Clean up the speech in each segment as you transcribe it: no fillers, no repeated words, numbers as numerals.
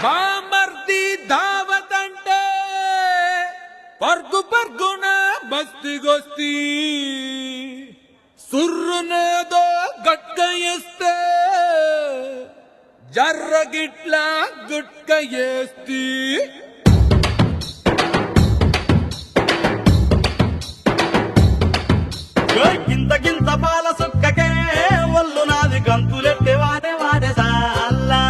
బామర్ది దావత్ అంటే పర్గు పర్గున బస్తిగొస్తి సుర్రునేదో గట్క ఇస్తే జర్రగిట్ల గుట్క వేస్తి గింత గింత పాల సుక్కకే ఒళ్ళు నాది గంతులెట్టే వాడే వాడే సాల్లా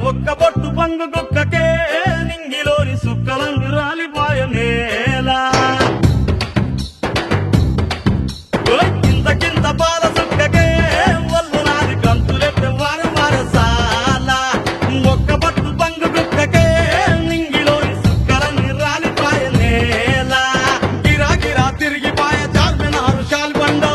ఒక్క బొట్టు పంగు కుక్కకే నింగిలోని సుక్కలందు రాలిపోయ నేలా గింత గింత పాల సుక్కకే ఒళ్ళు నాది గంతులెట్టే వాడే వాడే సాల్లా ఒక్క బొట్టు పంగు కుక్కకే నింగిలోని సుక్కలన్నీ రాలిపోయ నేలా తిరిగిపాయ చార్మినారు శాల్బండో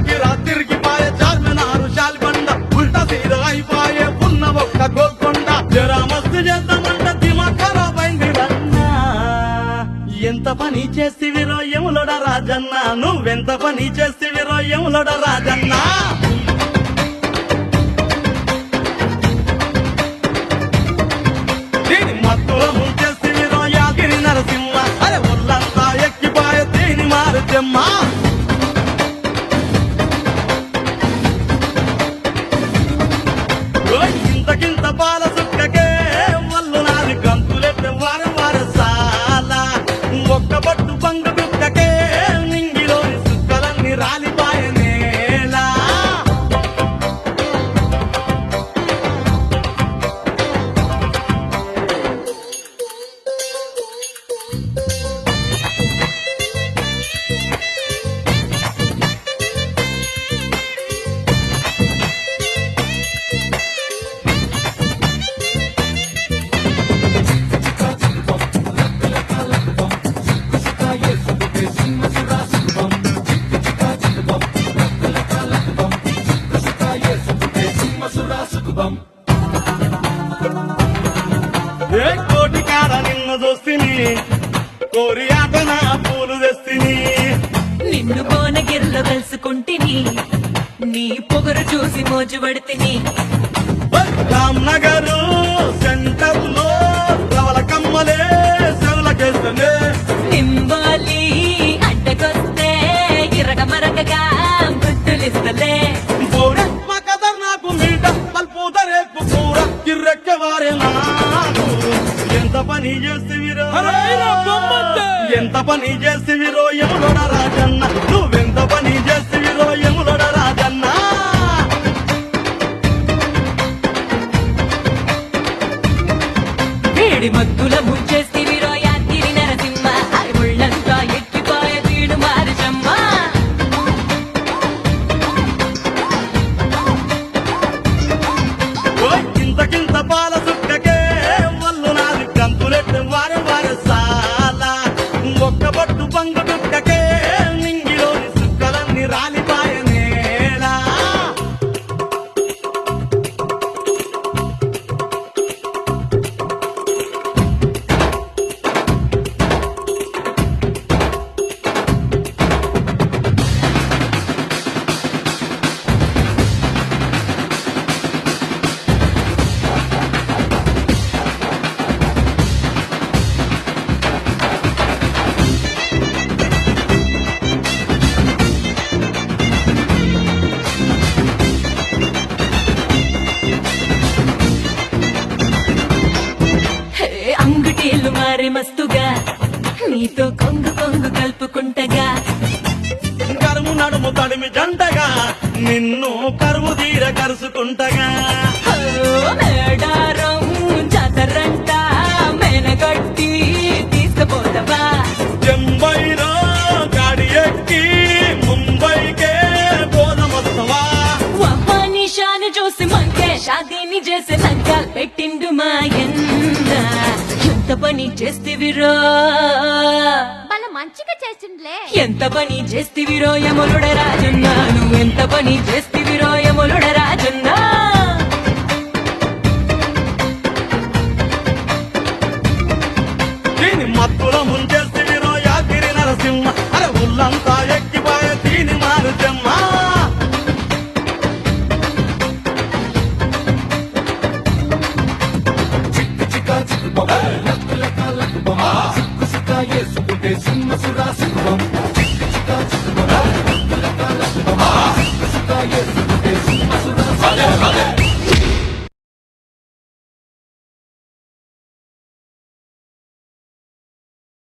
గిరా తిరిగిపాయ చార్మినారు శాల్బండ ఉల్టా సీదా అయిపోయే ఉన్న ఒక్క గోల్కొండ జరా మస్తు చేద్దామంట దిమా ఖరాబ్ అయింది రన్నా ఎంత పని చేస్తివిరో యములోడ రాజన్న నువ్వెంత పని చేస్తివిరో యములోడ రాజన్న మత్తులో ముంచేస్తివిరో యాగిరి నరసింహ అరే ఒళ్ళంతా ఎక్కిపాయ తేని మారుతెమ్మ ఇంతకింత పాల సుక్కకే ఒళ్ళు నాది గంతులెట్టే వారం వార సాల ఒక్క బొట్టు పంగు కుక్కకే నింగిలోని సుక్కలన్నీ రాలిపాయ నేలా ఏ కోటి కాడ నిన్ను చూస్తిని కోరి ఆట నా పూలు తెస్తిని నిన్ను కోనగిరిలో కలుసుకుంటిని నీ పొగరు చూసి మోజు పడితిని రామ్ నగరు సెంటర్ లో రవల కమ్మలే సెవలకేస్తనే నింబాలి అడ్డకొస్తే ఇరగ మరగగా గుర్తులిస్తలే మా కదర్ నాకు మీట పల్పూత రేపు కూర కిర్రెక్కే వారే నాకు ఎంత పని చేస్తివిరో ఎంత పని చేస్తివిరో యములోడ రాజన్న నువ్వెంత పని చేస్తివిరో యములోడ రాజన్న వేడి మత్తుల ముంచేస్తివిరో యాగిరి నరసింహ అరి ముళ్ళంతా ఎక్కిపోయే తీడు మారుచమ్మ ఇంతకింత పాల సుక్కకే ఒళ్ళు నాది గంతులెట్టే వారం వార సాల ఒక్క బొట్టు పంగు కుక్కకే నింగిలోని సుక్కలన్నీ రాలిపాయ నేలా హే, అంగుటీలు మారే మస్తుగా నీతో కొంగు కొంగు కలుపుకుంటగా కరుము నడుము తడిమి జంటగా నిన్ను కరువు తీర కరుసుకుంటగా ఓ, మేడారం జాతరంట మేనగట్టి తీసుకుపోదవా చెంబైలో గాడి ఎక్కి ముంబైకే పోదమొస్తవా నిషాను చూసి మంకే షాదీని చేసి నగ్గాలు పెట్టిండు మా ఎంత పని చేస్తివిరో వాళ్ళ మంచిగా చేసిండ్లే ఎంత పని చేస్తివిరో యములుడ రాజన్న నువ్వెంత పని చేస్తివిరో యములుడ రాజన్న దీని మత్తులో ముంచేస్తివిరో యాగిరి నరసింహ అరే ఉల్లంతా ఎక్కిపాయ దీని మారుతెమ్మ వేసుకుంటే సింహ సురా సింహం